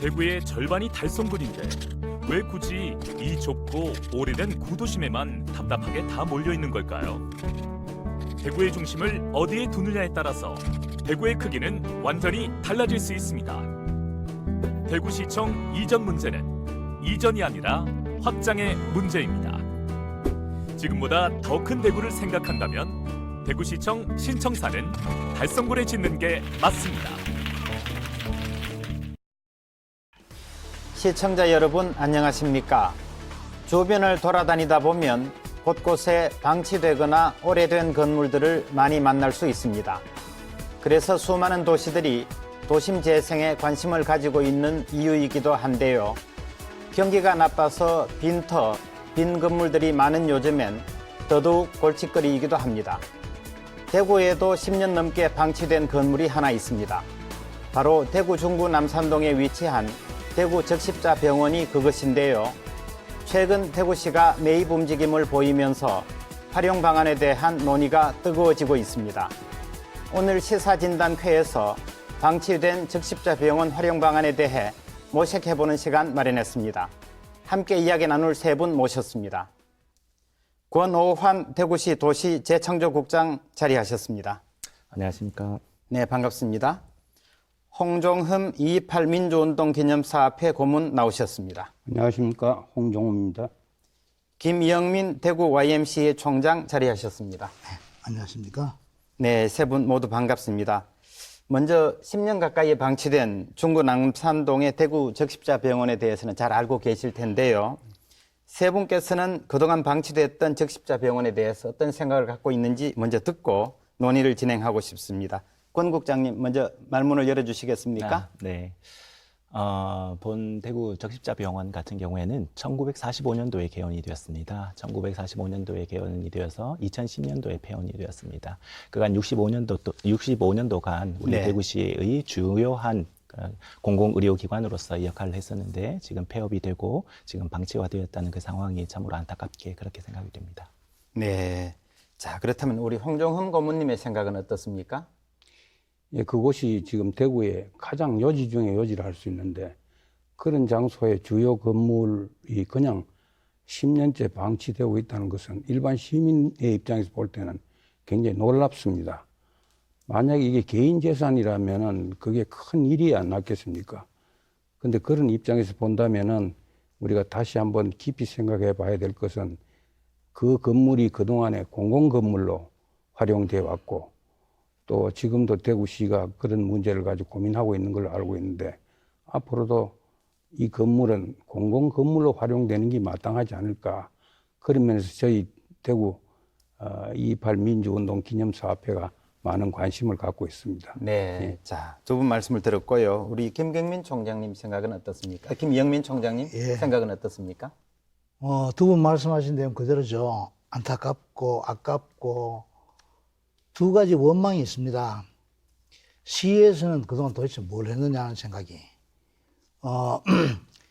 대구의 절반이 달성군인데 왜 굳이 이 좁고 오래된 구도심에만 답답하게 다 몰려 있는 걸까요? 대구의 중심을 어디에 두느냐에 따라서 대구의 크기는 완전히 달라질 수 있습니다. 대구시청 이전 문제는 이전이 아니라 확장의 문제입니다. 지금보다 더 큰 대구를 생각한다면 대구시청 신청사는 달성군에 짓는 게 맞습니다. 시청자 여러분 안녕하십니까? 주변을 돌아다니다 보면 곳곳에 방치되거나 오래된 건물들을 많이 만날 수 있습니다. 그래서 수많은 도시들이 도심 재생에 관심을 가지고 있는 이유이기도 한데요. 경기가 나빠서 빈 건물들이 많은 요즘엔 더더욱 골칫거리이기도 합니다. 대구에도 10년 넘게 방치된 건물이 하나 있습니다. 바로 대구 중구 남산동에 위치한 대구 적십자병원이 그것인데요. 최근 대구시가 매입 움직임을 보이면서 활용 방안에 대한 논의가 뜨거워지고 있습니다. 오늘 시사진단회에서 방치된 적십자병원 활용 방안에 대해 모색해보는 시간 마련했습니다. 함께 이야기 나눌 세 분 모셨습니다. 권오환 대구시 도시 재창조국장 자리하셨습니다. 안녕하십니까. 네, 반갑습니다. 홍종흠 2.28 민주운동 기념사 앞에 고문 나오셨습니다. 안녕하십니까. 홍종호입니다. 김영민 대구 YMCA 총장 자리하셨습니다. 안녕하십니까. 네, 세 분 모두 반갑습니다. 먼저 10년 가까이 방치된 중구 남산동의 대구 적십자병원에 대해서는 잘 알고 계실 텐데요. 세 분께서는 그동안 방치됐던 적십자병원에 대해서 어떤 생각을 갖고 있는지 먼저 듣고 논의를 진행하고 싶습니다. 권 국장님 먼저 말문을 열어주시겠습니까? 네. 본 대구 적십자병원 같은 경우에는 1945년도에 개원이 되었습니다. 1945년도에 개원이 되어서 2010년도에 폐원이 되었습니다. 그간 65년도간 우리 네. 대구시의 주요한 공공의료기관으로서 역할을 했었는데 지금 폐업이 되고 지금 방치화되었다는 그 상황이 참으로 안타깝게 그렇게 생각이 됩니다. 네. 자, 그렇다면 우리 홍종흠 고문님의 생각은 어떻습니까? 예, 그곳이 지금 대구의 가장 요지 중에 요지를 할 수 있는데 그런 장소의 주요 건물이 그냥 10년째 방치되고 있다는 것은 일반 시민의 입장에서 볼 때는 굉장히 놀랍습니다. 만약에 이게 개인 재산이라면은 그게 큰 일이 안 났겠습니까? 근데 그런 입장에서 본다면은 우리가 다시 한번 깊이 생각해 봐야 될 것은 그 건물이 그동안에 공공건물로 활용되어 왔고 또 지금도 대구시가 그런 문제를 가지고 고민하고 있는 걸로 알고 있는데 앞으로도 이 건물은 공공건물로 활용되는 게 마땅하지 않을까. 그런 면에서 저희 대구 2.28 민주운동 기념사업회가 많은 관심을 갖고 있습니다. 네. 예. 자, 두 분 말씀을 들었고요. 우리 김경민 총장님 생각은 어떻습니까? 김영민 총장님 예. 생각은 어떻습니까? 두 분 말씀하신 대로 그대로죠. 안타깝고 아깝고 두 가지 원망이 있습니다. 시에서는 그동안 도대체 뭘 했느냐 하는 생각이.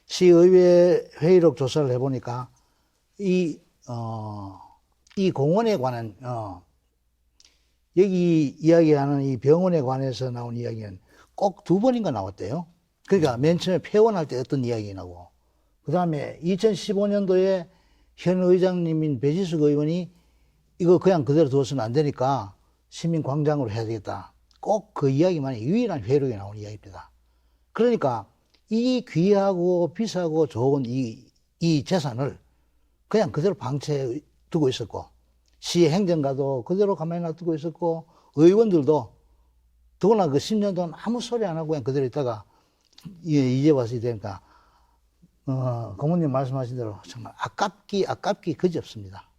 시의회 회의록 조사를 해보니까 이 공원에 관한 여기 이야기하는 이 병원에 관해서 나온 이야기는 꼭 두 번인가 나왔대요. 그러니까 맨 처음에 폐원할 때 어떤 이야기 나고, 그 다음에 2015년도에 현 의장님인 배지숙 의원이 이거 그냥 그대로 두어서는 안 되니까 시민광장으로 해야 되겠다. 꼭 그 이야기만이 유일한 회록에 나온 이야기입니다. 그러니까 이 귀하고 비싸고 좋은 이 재산을 그냥 그대로 방치해 두고 있었고, 시 행정가도 그대로 가만히 놔두고 있었고, 의원들도 더구나 그 10년 동안 아무 소리 안 하고 그냥 그대로 있다가 이제 와서 되니까 고모님 말씀하신 대로 정말 아깝기 그지없습니다.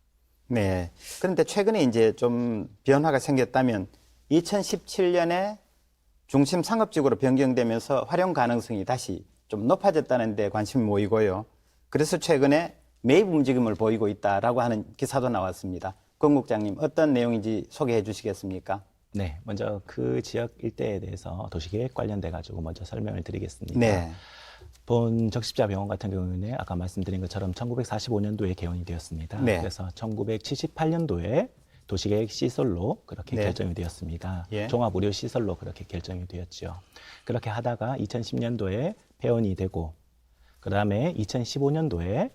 네. 그런데 최근에 이제 좀 변화가 생겼다면 2017년에 중심 상업지구로 변경되면서 활용 가능성이 다시 좀 높아졌다는 데 관심이 모이고요. 그래서 최근에 매입 움직임을 보이고 있다라고 하는 기사도 나왔습니다. 권 국장님 어떤 내용인지 소개해 주시겠습니까? 네, 먼저 그 지역 일대에 대해서 도시계획 관련돼 가지고 먼저 설명을 드리겠습니다. 네. 본 적십자병원 같은 경우는 아까 말씀드린 것처럼 1945년도에 개원이 되었습니다. 네. 그래서 1978년도에 도시계획 시설로 그렇게 네. 결정이 되었습니다. 예. 종합의료 시설로 그렇게 결정이 되었죠. 그렇게 하다가 2010년도에 폐원이 되고 그다음에 2015년도에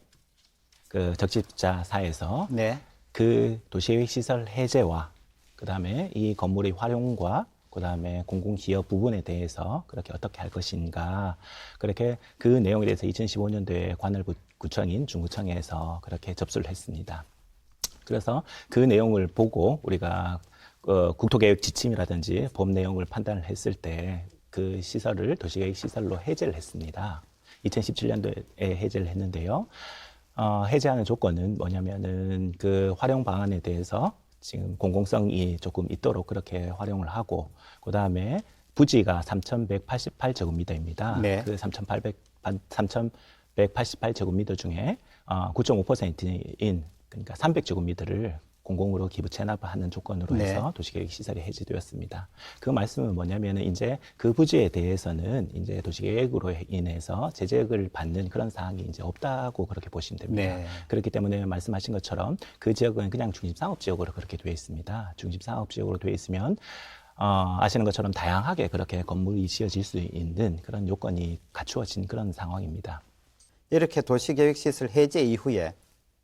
그 적십자사에서 네. 그 도시계획 시설 해제와 그다음에 이 건물의 활용과 그다음에 공공기업 부분에 대해서 그렇게 어떻게 할 것인가 그렇게 그 내용에 대해서 2015년도에 관할구청인 중구청에서 그렇게 접수를 했습니다. 그래서 그 내용을 보고 우리가 국토계획 지침이라든지 법 내용을 판단을 했을 때 그 시설을 도시계획 시설로 해제를 했습니다. 2017년도에 해제를 했는데요. 해제하는 조건은 뭐냐면은 그 활용 방안에 대해서 지금 공공성이 조금 있도록 그렇게 활용을 하고 그다음에 부지가 3,188제곱미터입니다. 네. 그 3,188제곱미터 중에 9.5%인 그러니까 300제곱미터를 공공으로 기부 체납하는 조건으로 네. 해서 도시계획 시설이 해제되었습니다. 그 말씀은 뭐냐면은 이제 그 부지에 대해서는 이제 도시계획으로 인해서 제재를 받는 그런 사항이 이제 없다고 그렇게 보시면 됩니다. 네. 그렇기 때문에 말씀하신 것처럼 그 지역은 그냥 중심상업지역으로 그렇게 되어 있습니다. 중심상업지역으로 되어 있으면 아시는 것처럼 다양하게 그렇게 건물이 지어질 수 있는 그런 요건이 갖추어진 그런 상황입니다. 이렇게 도시계획시설 해제 이후에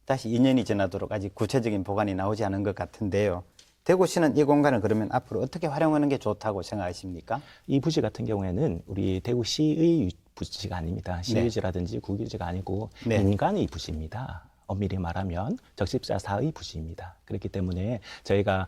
다시 2년이 지나도록 아직 구체적인 보관이 나오지 않은 것 같은데요. 대구시는 이 공간을 그러면 앞으로 어떻게 활용하는 게 좋다고 생각하십니까? 이 부지 같은 경우에는 우리 대구시의 부지가 아닙니다. 시유지라든지 국유지가 아니고 네. 민간의 부지입니다. 엄밀히 말하면 적십자사의 부지입니다. 그렇기 때문에 저희가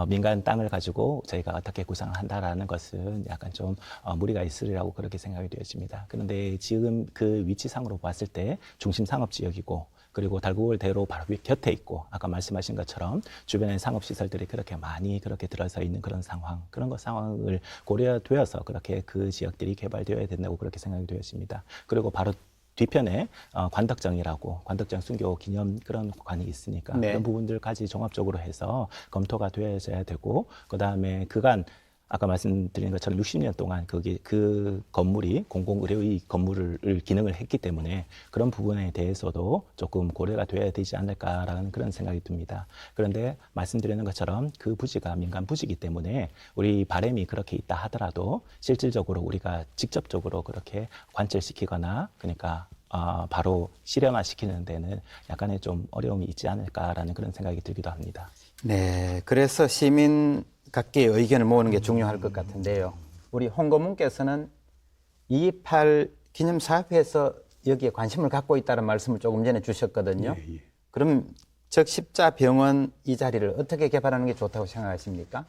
민간 땅을 가지고 저희가 어떻게 구상을 한다라는 것은 약간 좀 무리가 있으리라고 그렇게 생각이 되어집니다. 그런데 지금 그 위치상으로 봤을 때 중심 상업지역이고 그리고 달구골대로 바로 곁에 있고 아까 말씀하신 것처럼 주변에 상업시설들이 그렇게 많이 그렇게 들어서 있는 그런 상황 그런 것 상황을 고려되어서 그렇게 그 지역들이 개발되어야 된다고 그렇게 생각이 되었습니다. 그리고 바로 뒤편에 관덕정이라고 관덕정 순교 기념 그런 관이 있으니까 네. 그런 부분들까지 종합적으로 해서 검토가 되어야 되고 그다음에 그간 아까 말씀드린 것처럼 60년 동안 거기 그 건물이 공공의료의 건물을 기능을 했기 때문에 그런 부분에 대해서도 조금 고려가 돼야 되지 않을까라는 그런 생각이 듭니다. 그런데 말씀드리는 것처럼 그 부지가 민간 부지이기 때문에 우리 바람이 그렇게 있다 하더라도 실질적으로 우리가 직접적으로 그렇게 관철시키거나 그러니까 바로 실현화시키는 데는 약간의 좀 어려움이 있지 않을까라는 그런 생각이 들기도 합니다. 네, 그래서 시민 각계의 의견을 모으는 게 중요할 것 같은데요. 우리 홍 고문께서는 2.28 기념사업회에서 여기에 관심을 갖고 있다는 말씀을 조금 전에 주셨거든요. 예, 예. 그럼 적십자병원 이 자리를 어떻게 개발하는 게 좋다고 생각하십니까?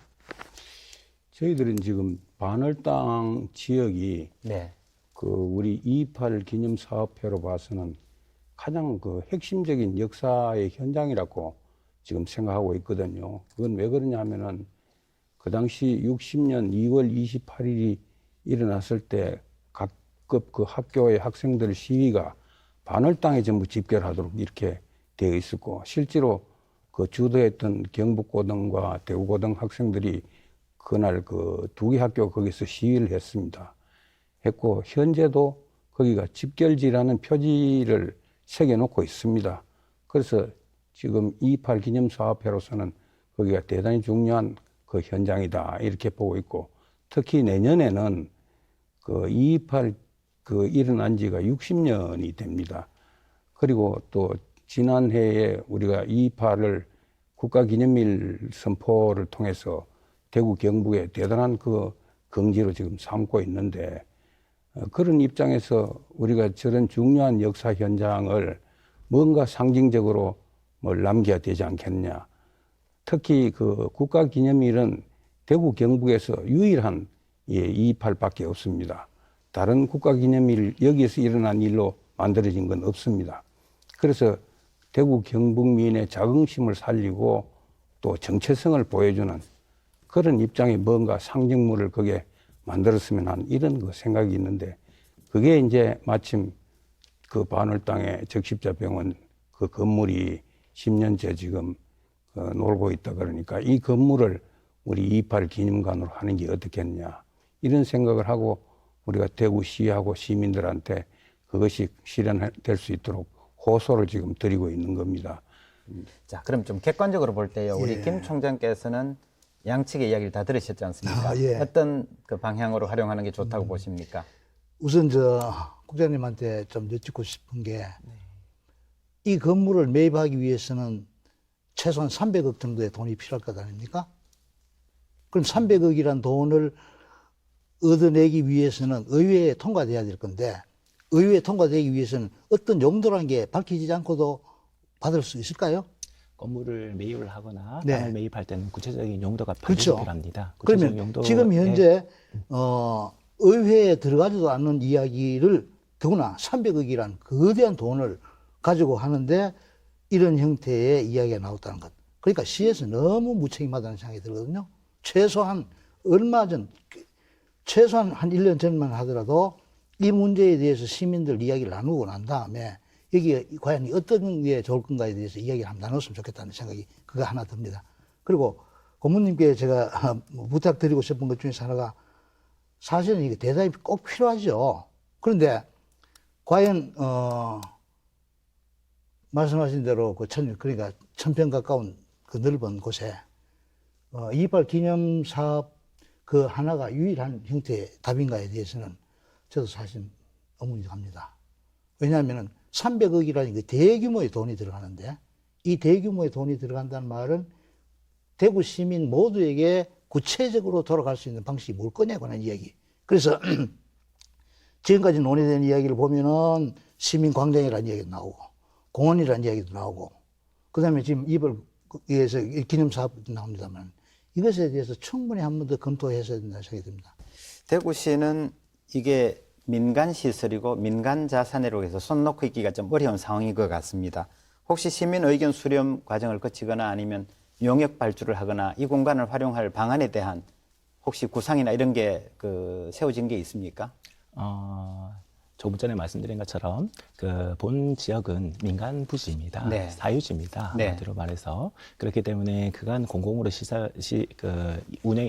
저희들은 지금 반월당 지역이 네, 그 우리 2.28 기념사업회로 봐서는 가장 그 핵심적인 역사의 현장이라고 지금 생각하고 있거든요. 그건 왜 그러냐면은 그 당시 60년 2월 28일이 일어났을 때 각급 그 학교의 학생들 시위가 반월당에 전부 집결 하도록 이렇게 되어 있었고 실제로 그 주도했던 경북고등과 대구고등 학생들이 그날 그 두 개 학교 거기서 시위를 했습니다. 했고 현재도 거기가 집결지라는 표지를 새겨놓고 있습니다. 그래서 지금 2.28 기념사업회로서는 거기가 대단히 중요한 그 현장이다 이렇게 보고 있고 특히 내년에는 그 2.28 그 일어난 지가 60년이 됩니다. 그리고 또 지난해에 우리가 2.28을 국가기념일 선포를 통해서 대구 경북의 대단한 그 긍지로 지금 삼고 있는데 그런 입장에서 우리가 저런 중요한 역사 현장을 뭔가 상징적으로 뭘 남겨야 되지 않겠냐. 특히 그 국가기념일은 대구 경북에서 유일한 2.28밖에 없습니다. 다른 국가기념일 여기에서 일어난 일로 만들어진 건 없습니다. 그래서 대구 경북민의 자긍심을 살리고 또 정체성을 보여주는 그런 입장에 뭔가 상징물을 거기에 만들었으면 하는 이런 그 생각이 있는데 그게 이제 마침 그 반월당의 적십자병원 그 건물이 10년째 지금 놀고 있다 그러니까 이 건물을 우리 2.28 기념관으로 하는 게 어떻겠냐 이런 생각을 하고 우리가 대구시하고 시민들한테 그것이 실현될 수 있도록 호소를 지금 드리고 있는 겁니다. 자, 그럼 좀 객관적으로 볼 때요. 우리 김 총장께서는 양측의 이야기를 다 들으셨지 않습니까? 예. 어떤 그 방향으로 활용하는 게 좋다고 보십니까? 우선 국장님한테 좀 여쭙고 싶은 게 이 건물을 매입하기 위해서는 최소한 300억 정도의 돈이 필요할 것 아닙니까? 그럼 300억이란 돈을 얻어내기 위해서는 의회에 통과돼야 될 건데 의회에 통과되기 위해서는 어떤 용도라는 게 밝혀지지 않고도 받을 수 있을까요? 건물을 매입을 하거나 네. 땅을 매입할 때는 구체적인 용도가 반드시 그렇죠. 필요합니다. 구체적인 그러면 지금 현재 의회에 들어가지도 않는 이야기를 더구나 300억이란 거대한 돈을 가지고 하는데 이런 형태의 이야기가 나왔다는 것. 그러니까 시에서 너무 무책임하다는 생각이 들거든요. 최소한 얼마 전, 최소한 한 1년 전만 하더라도 이 문제에 대해서 시민들 이야기를 나누고 난 다음에 여기에 과연 어떤 게 좋을 건가에 대해서 이야기를 한번 나눴으면 좋겠다는 생각이 그거 하나 듭니다. 그리고 고모님께 제가 부탁드리고 싶은 것 중에서 하나가 사실은 이게 대답이 꼭 필요하죠. 그런데 과연 말씀하신 대로 그러니까 1000평 가까운 그 넓은 곳에 이빨 기념 사업 그 하나가 유일한 형태의 답인가에 대해서는 저도 사실 의문이 갑니다. 왜냐하면은 300억이라는 게 대규모의 돈이 들어가는데 이 대규모의 돈이 들어간다는 말은 대구 시민 모두에게 구체적으로 돌아갈 수 있는 방식이 뭘 거냐고 하는 이야기. 그래서 지금까지 논의된 이야기를 보면은 시민 광장이라는 이야기도 나오고 공원이라는 이야기도 나오고 그다음에 지금 이벌에서 기념사업도 나옵니다만 이것에 대해서 충분히 한 번 더 검토해서 된다는 생각이 듭니다. 대구시는 이게 민간 시설이고 민간 자산으로 해서 손 놓고 있기가 좀 어려운 상황인 것 같습니다. 혹시 시민 의견 수렴 과정을 거치거나 아니면 용역 발주를 하거나 이 공간을 활용할 방안에 대한 혹시 구상이나 이런 게 세워진 게 있습니까? 조금 전에 말씀드린 것처럼 그 본 지역은 민간 부지입니다. 네. 사유지입니다. 네. 한마디로 말해서 그렇기 때문에 그간 공공으로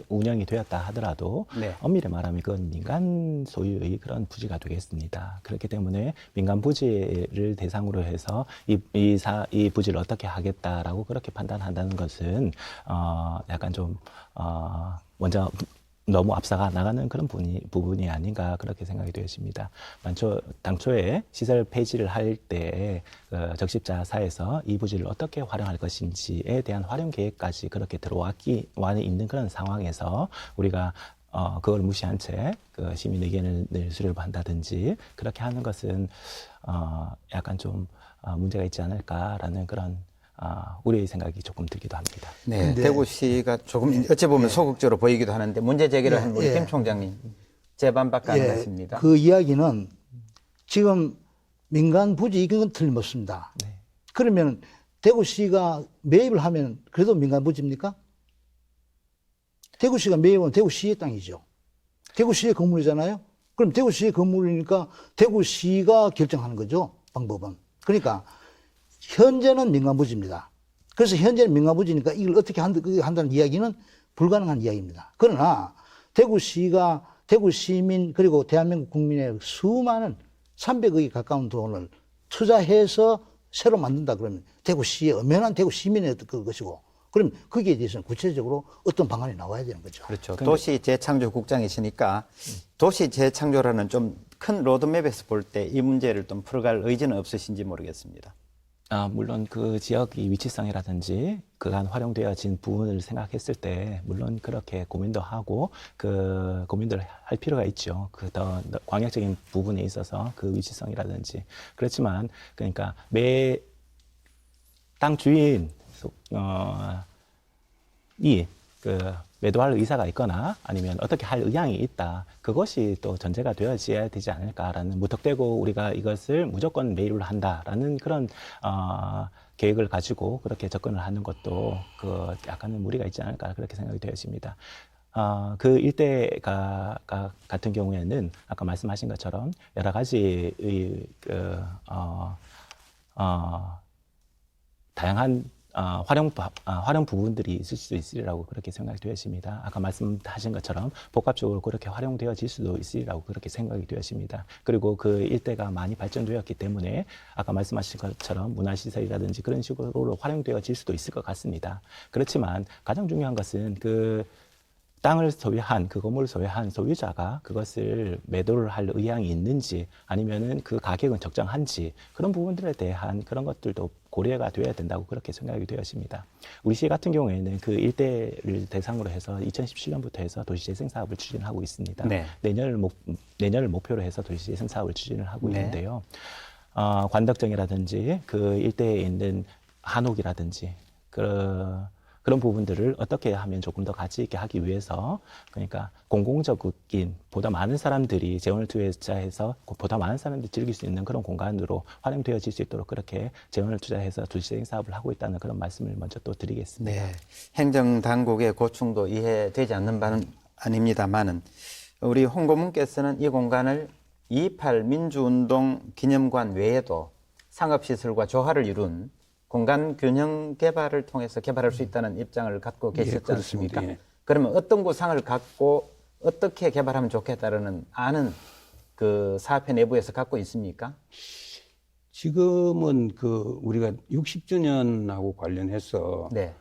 운영이 되었다 하더라도 네. 엄밀히 말하면 그건 민간 소유의 그런 부지가 되겠습니다. 그렇기 때문에 민간 부지를 대상으로 해서 이 부지를 어떻게 하겠다라고 그렇게 판단한다는 것은 약간 좀 먼저 너무 앞서가 나가는 그런 부분이 아닌가 그렇게 생각이 되었습니다. 당초에 시설 폐지를 할 때 적십자사에서 이 부지를 어떻게 활용할 것인지에 대한 활용 계획까지 그렇게 들어와 있는 그런 상황에서 우리가 그걸 무시한 채 그 시민 의견을 수렴을 한다든지 그렇게 하는 것은 약간 좀 문제가 있지 않을까라는 그런 우리의 생각이 조금 들기도 합니다. 네, 근데- 대구시가 조금 어찌 보면 소극적으로 보이기도 하는데 문제 제기를 한 우리 김 총장님 제반밖에 안 같습니다. 그 이야기는 지금 민간 부지 이건 틀림없습니다. 네. 그러면 대구시가 매입을 하면 그래도 민간 부지입니까? 대구시가 매입하면 대구시의 땅이죠. 대구시의 건물이잖아요. 그럼 대구시의 건물이니까 대구시가 결정하는 거죠. 방법은. 그러니까 현재는 민간 부지입니다. 그래서 현재는 민간 부지니까 이걸 어떻게 한다는 이야기는 불가능한 이야기입니다. 그러나 대구시가 대구 시민 그리고 대한민국 국민의 수많은 300억이 가까운 돈을 투자해서 새로 만든다 그러면 대구시의 엄연한 대구 시민의 것이고 그럼 거기에 대해서는 구체적으로 어떤 방안이 나와야 되는 거죠. 그렇죠. 도시 재창조 국장이시니까 도시 재창조라는 좀 큰 로드맵에서 볼 때 이 문제를 좀 풀어갈 의지는 없으신지 모르겠습니다. 물론 그 지역의 위치성이라든지 그간 활용되어진 부분을 생각했을 때 물론 그렇게 고민도 하고 그 고민들을 할 필요가 있죠. 그 더 광역적인 부분에 있어서 그 위치성이라든지 그렇지만 그러니까 매 땅 주인 그 매도할 의사가 있거나 아니면 어떻게 할 의향이 있다. 그것이 또 전제가 되어져야 되지 않을까라는 무턱대고 우리가 이것을 무조건 매입을 한다라는 그런 계획을 가지고 그렇게 접근을 하는 것도 그 약간은 무리가 있지 않을까 그렇게 생각이 되어집니다. 그 일대가 같은 경우에는 아까 말씀하신 것처럼 여러 가지의 다양한 활용 부분들이 있을 수도 있으리라고 그렇게 생각이 되었습니다. 아까 말씀하신 것처럼 복합적으로 그렇게 활용되어질 수도 있으리라고 그렇게 생각이 되었습니다. 그리고 그 일대가 많이 발전되었기 때문에 아까 말씀하신 것처럼 문화시설이라든지 그런 식으로 활용되어질 수도 있을 것 같습니다. 그렇지만 가장 중요한 것은 그 땅을 소유한, 그 건물을 소유한 소유자가 그것을 매도를 할 의향이 있는지 아니면은 그 가격은 적정한지 그런 부분들에 대한 그런 것들도 고려가 되어야 된다고 그렇게 생각이 되었습니다. 우리 시 같은 경우에는 그 일대를 대상으로 해서 2017년부터 해서 도시재생 사업을 추진하고 있습니다. 네. 내년을 목표로 해서 도시재생 사업을 추진을 하고 네. 있는데요. 관덕정이라든지 그 일대에 있는 한옥이라든지 그런 부분들을 어떻게 하면 조금 더 가치 있게 하기 위해서 그러니까 공공적인 보다 많은 사람들이 재원을 투자해서 보다 많은 사람들이 즐길 수 있는 그런 공간으로 활용되어질 수 있도록 그렇게 재원을 투자해서 도시재생 사업을 하고 있다는 그런 말씀을 먼저 또 드리겠습니다. 네. 행정당국의 고충도 이해되지 않는 바는 아닙니다만은 우리 홍 고문께서는 이 공간을 2.28 민주운동 기념관 외에도 상업시설과 조화를 이룬 공간 균형 개발을 통해서 개발할 수 있다는 입장을 갖고 계셨지 그렇습니다. 않습니까? 예. 그러면 어떤 구상을 갖고 어떻게 개발하면 좋겠다는 아는 그 사업회 내부에서 갖고 있습니까? 지금은 그 우리가 60주년하고 관련해서 네.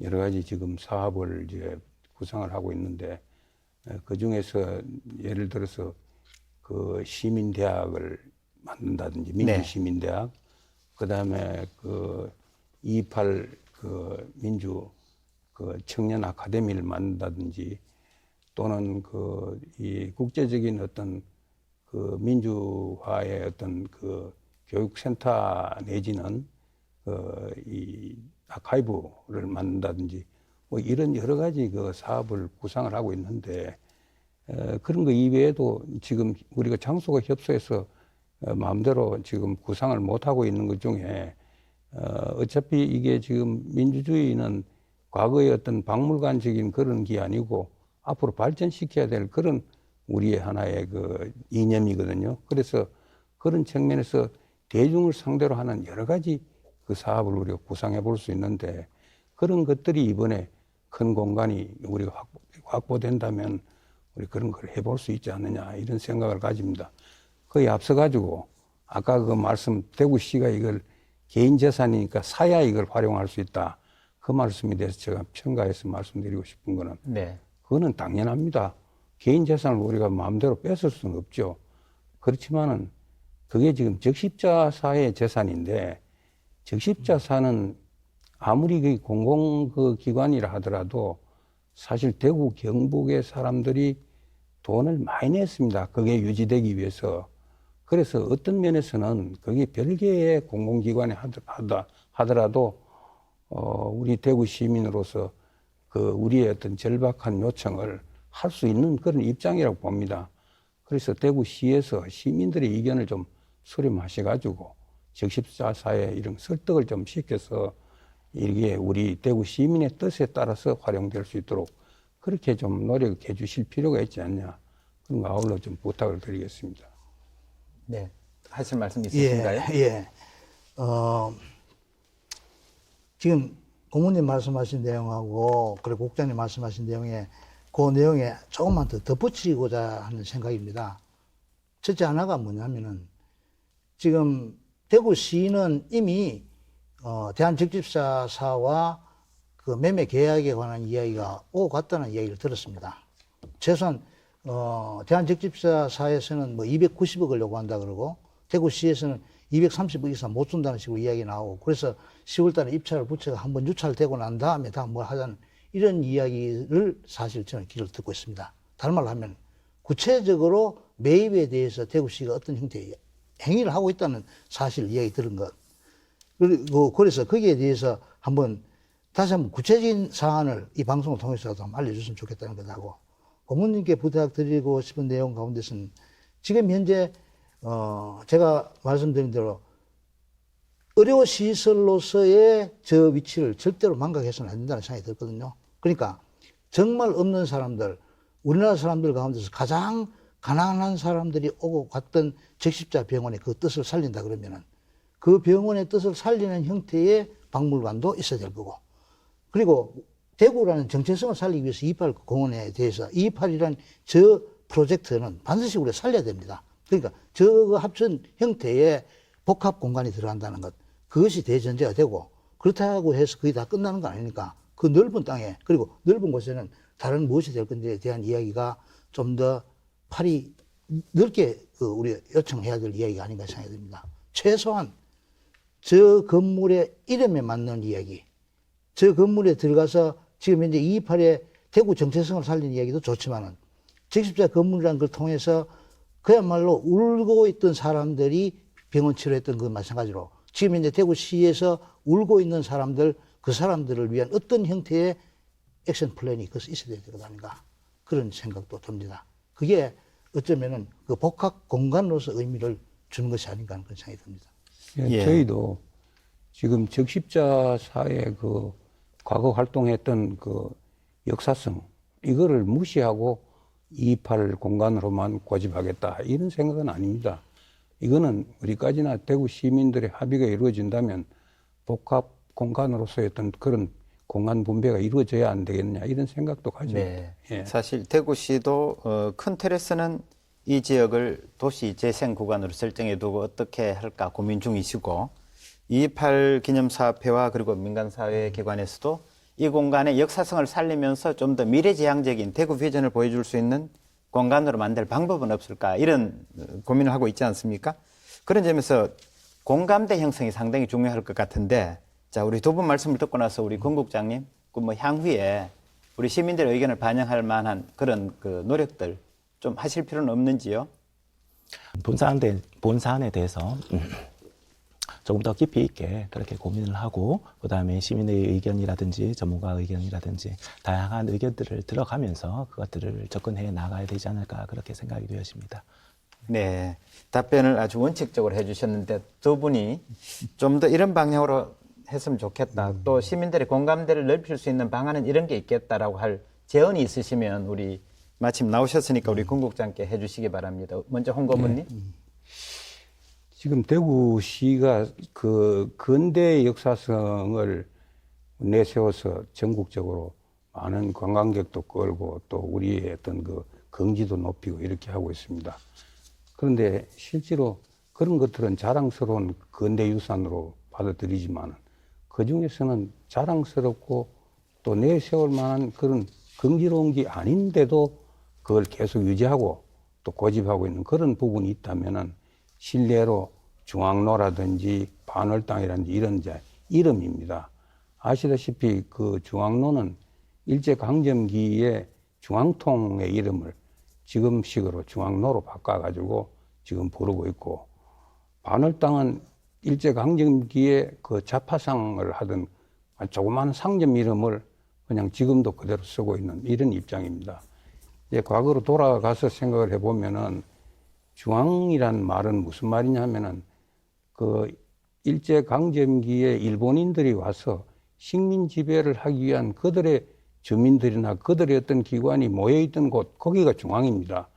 여러 가지 지금 사업을 이제 구상을 하고 있는데 그 중에서 예를 들어서 그 시민대학을 만든다든지 민주시민대학, 그다음에 그 2.28 그 민주 그 청년 아카데미를 만든다든지 또는 그 이 국제적인 어떤 그 민주화의 어떤 그 교육센터 내지는 이 아카이브를 만든다든지 뭐 이런 여러 가지 그 사업을 구상을 하고 있는데 그런 거 이외에도 지금 우리가 장소가 협소해서 마음대로 지금 구상을 못 하고 있는 것 중에 어차피 이게 지금 민주주의는 과거의 어떤 박물관적인 그런 게 아니고 앞으로 발전시켜야 될 그런 우리의 하나의 그 이념이거든요. 그래서 그런 측면에서 대중을 상대로 하는 여러 가지 그 사업을 우리가 구상해 볼 수 있는데 그런 것들이 이번에 큰 공간이 우리가 확보된다면 우리 그런 걸 해볼 수 있지 않느냐 이런 생각을 가집니다. 거의 앞서 가지고 아까 그 말씀 대구시가 이걸 개인 재산이니까 사야 이걸 활용할 수 있다. 그 말씀에 대해서 제가 첨가해서 말씀드리고 싶은 거는 네. 그거는 당연합니다. 개인 재산을 우리가 마음대로 뺏을 수는 없죠. 그렇지만은 그게 지금 적십자사의 재산인데 적십자사는 아무리 그 공공 그 기관이라 하더라도 사실 대구 경북의 사람들이 돈을 많이 냈습니다. 그게 유지되기 위해서. 그래서 어떤 면에서는 그게 별개의 공공기관이 하더라도 우리 대구 시민으로서 그 우리의 어떤 절박한 요청을 할 수 있는 그런 입장이라고 봅니다. 그래서 대구시에서 시민들의 의견을 좀 수렴하셔가지고 적십자사에 이런 설득을 좀 시켜서 이게 우리 대구 시민의 뜻에 따라서 활용될 수 있도록 그렇게 좀 노력해 주실 필요가 있지 않냐. 그런 거 아울러 좀 부탁을 드리겠습니다. 네. 하실 말씀 있으신가요? 예. 지금 고모님 말씀하신 내용하고 그리고 국장님 말씀하신 내용에 그 내용에 조금만 더 덧붙이고자 하는 생각입니다. 첫째 하나가 뭐냐면은 지금 대구시는 이미 대한적집사사와 그 매매 계약에 관한 이야기가 오고 갔다는 이야기를 들었습니다. 최소한 대한적집사사에서는 뭐 290억을 요구한다 그러고 대구시에서는 230억 이상 못 준다는 식으로 이야기 나오고 그래서 10월 달에 입찰을 부처가 한번 유찰되고 난 다음에 다 뭘 하자는 이런 이야기를 사실 저는 귀를 듣고 있습니다. 다른 말로 하면 구체적으로 매입에 대해서 대구시가 어떤 형태의 행위를 하고 있다는 사실을 이야기 들은 것. 그리고 그래서 거기에 대해서 다시 한번 구체적인 사안을 이 방송을 통해서도 한번 알려줬으면 좋겠다는 것하고 고모님께 부탁드리고 싶은 내용 가운데서는 지금 현재 제가 말씀드린 대로 의료시설로서의 저 위치를 절대로 망각해서는 안 된다는 생각이 들거든요. 그러니까 정말 없는 사람들, 우리나라 사람들 가운데서 가장 가난한 사람들이 오고 갔던 적십자 병원의 그 뜻을 살린다 그러면은 그 병원의 뜻을 살리는 형태의 박물관도 있어야 될 거고. 그리고 대구라는 정체성을 살리기 위해서 228 공원에 대해서 228이라는 저 프로젝트는 반드시 우리가 살려야 됩니다. 그러니까 저 합천 형태의 복합 공간이 들어간다는 것, 그것이 대전제가 되고, 그렇다고 해서 그게 다 끝나는 거 아니니까 그 넓은 땅에, 그리고 넓은 곳에는 다른 무엇이 될 건지에 대한 이야기가 좀 더 팔이 넓게 우리가 요청해야 될 이야기가 아닌가 생각이 듭니다. 최소한 저 건물의 이름에 맞는 이야기, 저 건물에 들어가서 지금 현재 228의 대구 정체성을 살리는 이야기도 좋지만은 적십자 건물이라는 걸 통해서 그야말로 울고 있던 사람들이 병원 치료했던 것 마찬가지로 지금 현재 대구시에서 울고 있는 사람들, 그 사람들을 위한 어떤 형태의 액션 플랜이 그것이 있어야 될 것 아닌가, 그런 생각도 듭니다. 그게 어쩌면은 그 복합 공간으로서 의미를 주는 것이 아닌가 하는 그런 생각이 듭니다. 예. 저희도 지금 적십자사의 그 과거 활동했던 그 역사성, 이거를 무시하고 228 공간으로만 고집하겠다, 이런 생각은 아닙니다. 이거는 어디까지나 대구 시민들의 합의가 이루어진다면 복합 공간으로서의 어떤 그런 공간 분배가 이루어져야 안 되겠느냐, 이런 생각도 가집니다. 네. 예. 사실 대구시도 큰 틀에서는 이 지역을 도시 재생 구간으로 설정해 두고 어떻게 할까 고민 중이시고, 228 기념사업회와 그리고 민간사회 기관에서도 이 공간의 역사성을 살리면서 좀 더 미래지향적인 대구 비전을 보여줄 수 있는 공간으로 만들 방법은 없을까, 이런 고민을 하고 있지 않습니까? 그런 점에서 공감대 형성이 상당히 중요할 것 같은데, 자, 우리 두 분 말씀을 듣고 나서 우리 권 국장님, 그 뭐 향후에 우리 시민들의 의견을 반영할 만한 그런 그 노력들 좀 하실 필요는 없는지요? 본사안에 대해서 조금 더 깊이 있게 그렇게 고민을 하고, 그다음에 시민의 의견이라든지 전문가 의견이라든지 다양한 의견들을 들어가면서 그것들을 접근해 나가야 되지 않을까, 그렇게 생각이 되어집니다. 네, 답변을 아주 원칙적으로 해주셨는데 두 분이 좀 더 이런 방향으로 했으면 좋겠다, 또 시민들의 공감대를 넓힐 수 있는 방안은 이런 게 있겠다라고 할 제언이 있으시면 우리 마침 나오셨으니까 우리 권 국장께 해주시기 바랍니다. 먼저 홍 고문님. 지금 대구시가 그 근대 역사성을 내세워서 전국적으로 많은 관광객도 끌고 또 우리의 어떤 그 경지도 높이고 이렇게 하고 있습니다. 그런데 실제로 그런 것들은 자랑스러운 근대 유산으로 받아들이지만 그 중에서는 자랑스럽고 또 내세울 만한 그런 경지로운 게 아닌데도 그걸 계속 유지하고 또 고집하고 있는 그런 부분이 있다면은 실례로 중앙로라든지 반월당이라든지 이런 이제 이름입니다. 아시다시피 그 중앙로는 일제강점기에 중앙통의 이름을 지금식으로 중앙로로 바꿔가지고 지금 부르고 있고, 반월당은 일제강점기에 그 자파상을 하던 조그마한 상점 이름을 그냥 지금도 그대로 쓰고 있는 이런 입장입니다. 이제 과거로 돌아가서 생각을 해보면은 중앙이란 말은 무슨 말이냐면은 그 일제강점기에 일본인들이 와서 식민 지배를 하기 위한 그들의 주민들이나 그들의 어떤 기관이 모여있던 곳, 거기가 중앙입니다.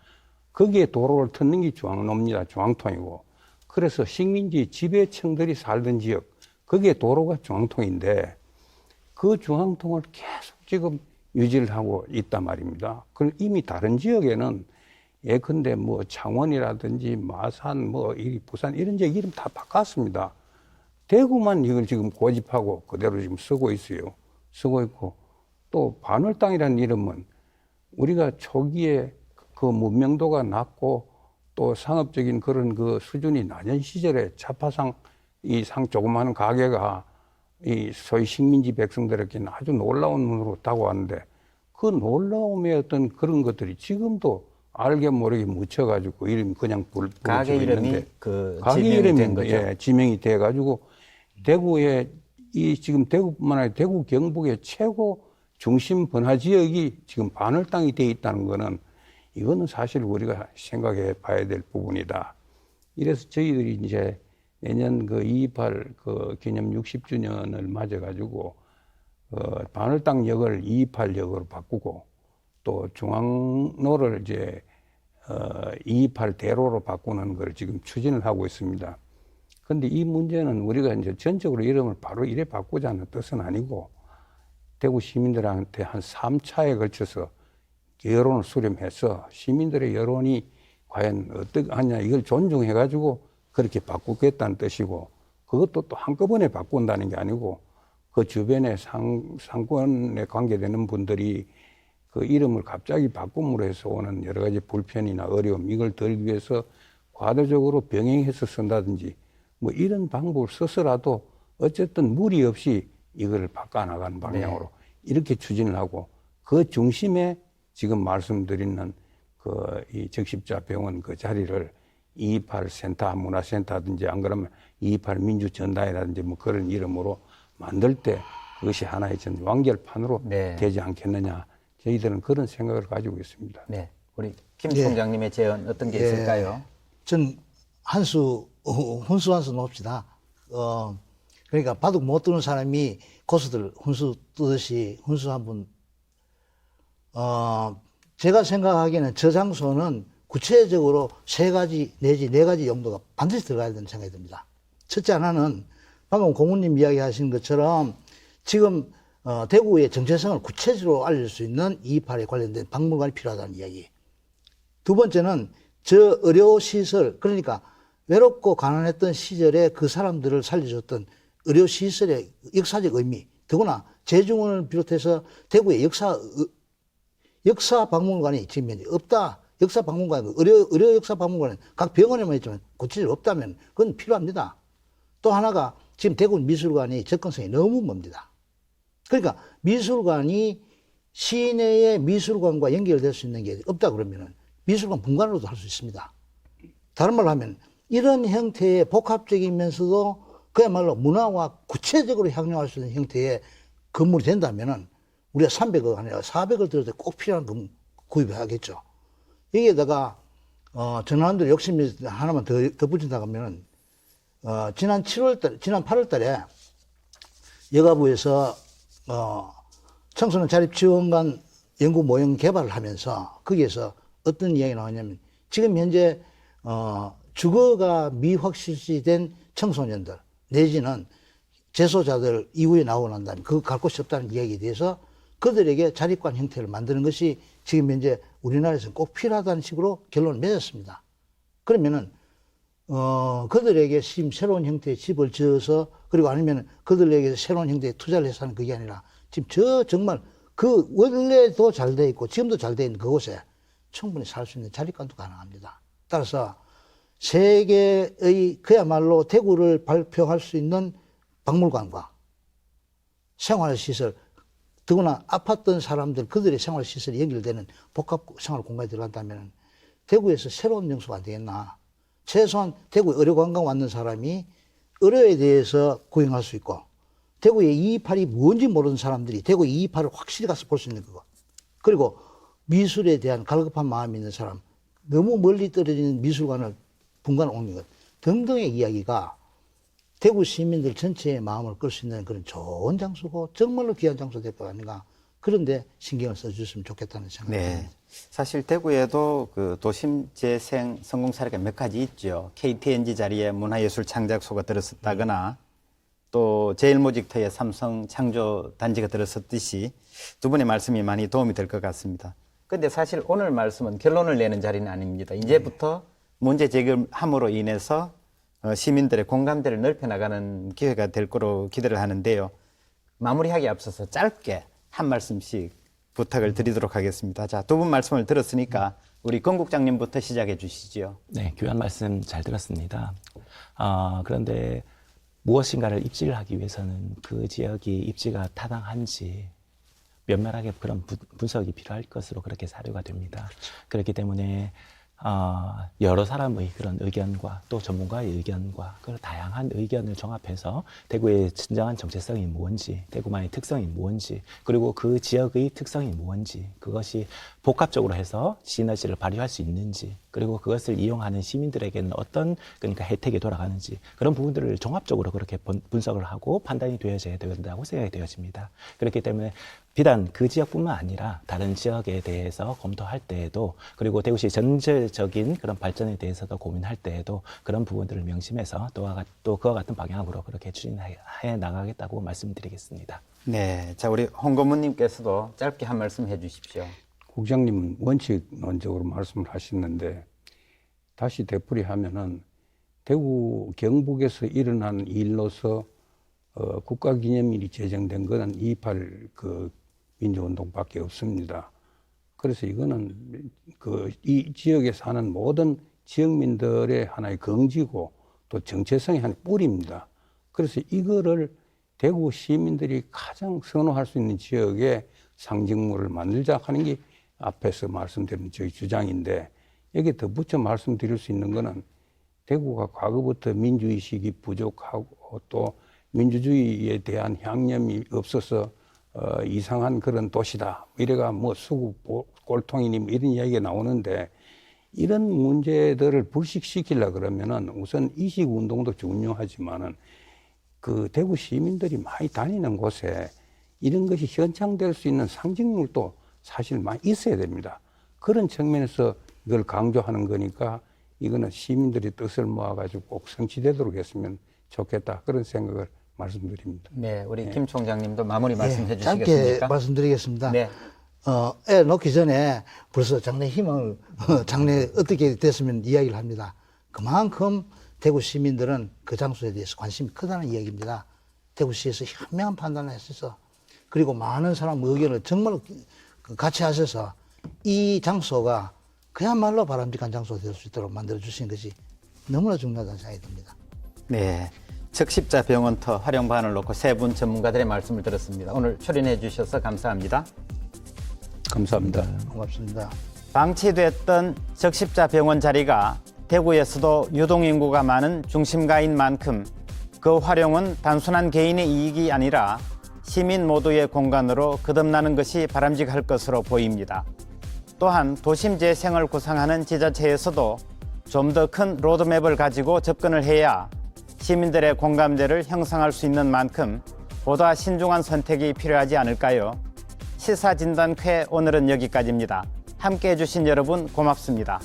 거기에 도로를 터는 게 중앙로입니다. 중앙통이고. 그래서 식민지 지배층들이 살던 지역, 거기에 도로가 중앙통인데 그 중앙통을 계속 지금 유지를 하고 있단 말입니다. 그럼 이미 다른 지역에는 예컨대 뭐 창원이라든지 마산, 뭐 이 부산 이런 지역 이름 다 바꿨습니다. 대구만 이걸 지금 고집하고 그대로 지금 쓰고 있어요. 쓰고 있고, 또 반월당이라는 이름은 우리가 초기에 그 문명도가 낮고 또 상업적인 그런 그 수준이 낮은 시절에 자파상 이 조그마한 가게가 이 소위 식민지 백성들에게는 아주 놀라운 눈으로 다가왔는데, 그 놀라움의 어떤 그런 것들이 지금도 알게 모르게 묻혀가지고 이름이 그냥 가게 이름이 있는데, 그 가게 지명이 이름이 된 거죠. 예, 지명이 돼가지고 대구에 이 지금 대구뿐만 아니라 대구 경북의 최고 중심 번화 지역이 지금 반월당이 돼 있다는 거는 이거는 사실 우리가 생각해 봐야 될 부분이다. 이래서 저희들이 이제 내년 그 228 그 기념 60주년을 맞아가지고 반월당역을 228역으로 바꾸고 또 중앙로를 이제 228 대로로 바꾸는 걸 지금 추진을 하고 있습니다. 근데 이 문제는 우리가 이제 전적으로 이름을 바로 이래 바꾸자는 뜻은 아니고 대구 시민들한테 한 3차에 걸쳐서 여론을 수렴해서 시민들의 여론이 과연 어떠하냐 이걸 존중해가지고 그렇게 바꾸겠다는 뜻이고 그것도 또 한꺼번에 바꾼다는 게 아니고 그 주변에 상권에 관계되는 분들이 그 이름을 갑자기 바꿈으로 해서 오는 여러 가지 불편이나 어려움 이걸 덜기 위해서 과도적으로 병행해서 쓴다든지 뭐 이런 방법을 써서라도 어쨌든 무리 없이 이걸 바꿔나가는 방향으로 이렇게 추진을 하고 그 중심에 지금 말씀드리는 그 이 적십자 병원 그 자리를 228 센터 문화센터든지 안 그러면 228 민주전당이라든지 뭐 그런 이름으로 만들 때 그것이 하나의 전 완결판으로 되지 않겠느냐 저희들은 그런 생각을 가지고 있습니다. 네. 우리 김 총장님의 제언 어떤 게 있을까요? 전 훈수 한 수 놓읍시다. 그러니까 바둑 못 두는 사람이 고수들 훈수 뜨듯이 훈수 한 분, 제가 생각하기에는 저 장소는 구체적으로 3가지 내지 4가지 용도가 반드시 들어가야 된다는 생각이 듭니다. 첫째 하나는 방금 고모님 이야기 하신 것처럼 지금 대구의 정체성을 구체적으로 알릴 수 있는 228에 관련된 박물관이 필요하다는 이야기. 두 번째는 저 의료시설, 그러니까 외롭고 가난했던 시절에 그 사람들을 살려줬던 의료시설의 역사적 의미, 더구나 제중원을 비롯해서 대구의 역사 박물관이 지금 현재 없다. 역사 박물관, 의료 역사 박물관은 각 병원에만 있지만 구체적으로 없다면 그건 필요합니다. 또 하나가 지금 대구 미술관이 접근성이 너무 멉니다. 그러니까 미술관이 시내의 미술관과 연결될 수 있는 게 없다 그러면은 미술관 분관으로도 할 수 있습니다. 다른 말로 하면 이런 형태의 복합적이면서도 그야말로 문화와 구체적으로 향유할 수 있는 형태의 건물이 된다면은 우리가 300억 아니라 400억 들어도 꼭 필요한 건 구입해야겠죠. 여기에다가 전환들 욕심이 하나만 더 붙인다 하면은 지난 8월 달에 여가부에서 청소년 자립 지원관 연구 모형 개발을 하면서 거기에서 어떤 이야기가 나오냐면 지금 현재 주거가 미확실시된 청소년들 내지는 재소자들 이후에 나오고 난 다음에 그거 갈 곳이 없다는 이야기에 대해서 그들에게 자립관 형태를 만드는 것이 지금 현재 우리나라에서는 꼭 필요하다는 식으로 결론을 맺었습니다. 그러면은 그들에게 지금 새로운 형태의 집을 지어서 그리고 아니면 그들에게 새로운 형태의 투자를 해서 하는 그게 아니라 지금 정말 그 원래도 잘 돼 있고 지금도 잘 돼 있는 그곳에 충분히 살 수 있는 자립관도 가능합니다. 따라서 세계의 그야말로 대구를 발표할 수 있는 박물관과 생활시설, 더구나 아팠던 사람들 그들의 생활시설이 연결되는 복합 생활 공간에 들어간다면 대구에서 새로운 명소가 안 되겠나. 최소한 대구에 의료관광 왔는 사람이 의료에 대해서 구경할 수 있고 대구의 228이 뭔지 모르는 사람들이 대구 228을 확실히 가서 볼 수 있는 그거. 그리고 미술에 대한 갈급한 마음이 있는 사람, 너무 멀리 떨어지는 미술관을 분관을 옮긴 것 등등의 이야기가 대구 시민들 전체의 마음을 끌 수 있는 그런 좋은 장소고 정말로 귀한 장소 될 것 아닌가. 그런데 신경을 써주셨으면 좋겠다는 생각이 듭니다. 네. 사실 대구에도 그 도심 재생 성공 사례가 몇 가지 있죠. KTNG 자리에 문화예술 창작소가 들어섰다거나 또 제일모직터에 삼성 창조 단지가 들어섰듯이 두 분의 말씀이 많이 도움이 될 것 같습니다. 근데 사실 오늘 말씀은 결론을 내는 자리는 아닙니다. 이제부터 문제 제기함으로 인해서 시민들의 공감대를 넓혀나가는 기회가 될 거로 기대를 하는데요. 마무리하기 앞서서 짧게 한 말씀씩 부탁을 드리도록 하겠습니다. 자, 두 분 말씀을 들었으니까 우리 권 국장님부터 시작해 주시죠. 네, 귀한 말씀 잘 들었습니다. 그런데 무엇인가를 입지를 하기 위해서는 그 지역이 입지가 타당한지 면밀하게 그런 분석이 필요할 것으로 그렇게 사료가 됩니다. 그렇기 때문에 여러 사람의 그런 의견과 또 전문가의 의견과 그 다양한 의견을 종합해서 대구의 진정한 정체성이 뭔지, 대구만의 특성이 뭔지, 그리고 그 지역의 특성이 뭔지 그것이 복합적으로 해서 시너지를 발휘할 수 있는지, 그리고 그것을 이용하는 시민들에게는 어떤 그러니까 혜택이 돌아가는지, 그런 부분들을 종합적으로 그렇게 분석을 하고 판단이 되어져야 된다고 생각이 되어집니다. 그렇기 때문에 비단 그 지역뿐만 아니라 다른 지역에 대해서 검토할 때에도, 그리고 대구시 전체적인 그런 발전에 대해서도 고민할 때에도 그런 부분들을 명심해서 또 그와 같은 방향으로 그렇게 추진해 나가겠다고 말씀드리겠습니다. 네, 자 우리 홍 고문님께서도 짧게 한 말씀 해주십시오. 국장님은 원칙론적으로 말씀을 하셨는데 다시 되풀이하면은 대구 경북에서 일어난 일로서 국가기념일이 제정된 것은 2.28 그 민주운동밖에 없습니다. 그래서 이거는 이 지역에 사는 모든 지역민들의 하나의 긍지고 또 정체성의 한 뿌리입니다. 그래서 이거를 대구 시민들이 가장 선호할 수 있는 지역의 상징물을 만들자 하는 게 앞에서 말씀드린 저희 주장인데, 여기에 덧붙여 말씀드릴 수 있는 거는 대구가 과거부터 민주의식이 부족하고 또 민주주의에 대한 향념이 없어서 이상한 그런 도시다. 이래가 뭐 수구 꼴통이니 뭐 이런 이야기가 나오는데, 이런 문제들을 불식시키려 그러면은 우선 이식 운동도 중요하지만은 그 대구 시민들이 많이 다니는 곳에 이런 것이 현창될 수 있는 상징물도 사실 많이 있어야 됩니다. 그런 측면에서 이걸 강조하는 거니까 이거는 시민들이 뜻을 모아가지고 꼭 성취되도록 했으면 좋겠다. 그런 생각을 말씀드립니다. 네, 우리 김 총장님도 마무리 예, 말씀해 짧게 주시겠습니까? 말씀드리겠습니다. 네. 애 놓기 전에 벌써 장래 희망을 장래 어떻게 됐으면 이야기를 합니다. 그만큼 대구 시민들은 그 장소에 대해서 관심이 크다는 이야기입니다. 대구시에서 현명한 판단을 했어서, 그리고 많은 사람 의견을 정말 같이 하셔서 이 장소가 그야말로 바람직한 장소가 될 수 있도록 만들어 주신 것이 너무나 중요하다는 생각이 듭니다. 네, 적십자 병원터 활용 방안을 놓고 세 분 전문가들의 말씀을 들었습니다. 오늘 출연해 주셔서 감사합니다. 감사합니다. 고맙습니다. 방치됐던 적십자 병원 자리가 대구에서도 유동인구가 많은 중심가인 만큼 그 활용은 단순한 개인의 이익이 아니라 시민 모두의 공간으로 거듭나는 것이 바람직할 것으로 보입니다. 또한 도심 재생을 구상하는 지자체에서도 좀 더 큰 로드맵을 가지고 접근을 해야 시민들의 공감대를 형성할 수 있는 만큼 보다 신중한 선택이 필요하지 않을까요? 시사진단회 오늘은 여기까지입니다. 함께해 주신 여러분 고맙습니다.